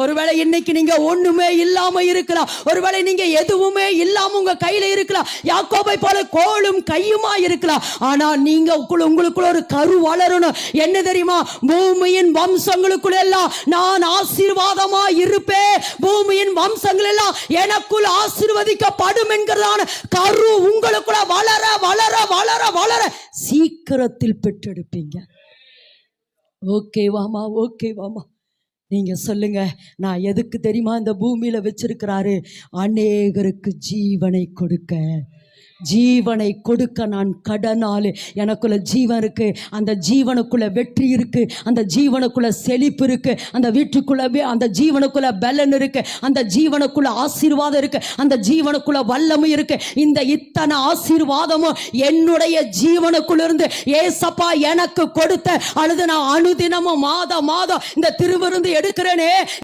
ஒருவேளை இன்னைக்கு நீங்க ஒண்ணுமே இல்லாம இருக்கலாம், ஒருவேளை நீங்க எதுவுமே இல்லாம உங்க கையில இருக்கலாம், யாக்கோபை போல கோலும் கையுமா இருக்கலாம். ஆனா நீங்க உங்களுக்குள்ள ஒரு கரு வளரணும். என்ன தெரியுமா? பூமியின் வம்சங்களுக்குள்ள எல்லாம் நான் ஆசீர்வாதமா இருப்பேன், பூமியின் வம்சங்கள் எல்லாம் எனக்குள் ஆசீர்வதிக்கப்படும் என்கிறதான கரு உங்களுக்குள்ள வளர வளர வளர வளர சீக்கிரத்தில் பெற்றெடுப்பீங்க. ஓகேவாமா? ஓகேவாமா? நீங்க சொல்லுங்க, நான் எதுக்கு தெரியுமா இந்த பூமியில வச்சிருக்கிறாரு? அநேகருக்கு ஜீவனை கொடுக்க, ஜீவனை கொடுக்க. நான் கடனாளி. எனக்குள்ள ஜீவன் இருக்கு, அந்த ஜீவனுக்குள்ள வெற்றி இருக்கு, அந்த ஜீவனுக்குள்ள செழிப்பு இருக்கு, அந்த வீட்டுக்குள்ள அந்த ஜீவனுக்குள்ள பலன் இருக்கு, அந்த ஜீவனுக்குள்ள ஆசீர்வாதம் இருக்கு, அந்த ஜீவனுக்குள்ள வல்லமை இருக்கு. இந்த இத்தனை ஆசீர்வாதமும் என்னுடைய ஜீவனுக்குள்ள இருந்து ஏசப்பா எனக்கு கொடுத்த, அல்லது நான் அனுதினமும் மாதம் இந்த திருவிருந்து எடுக்கிறேனே,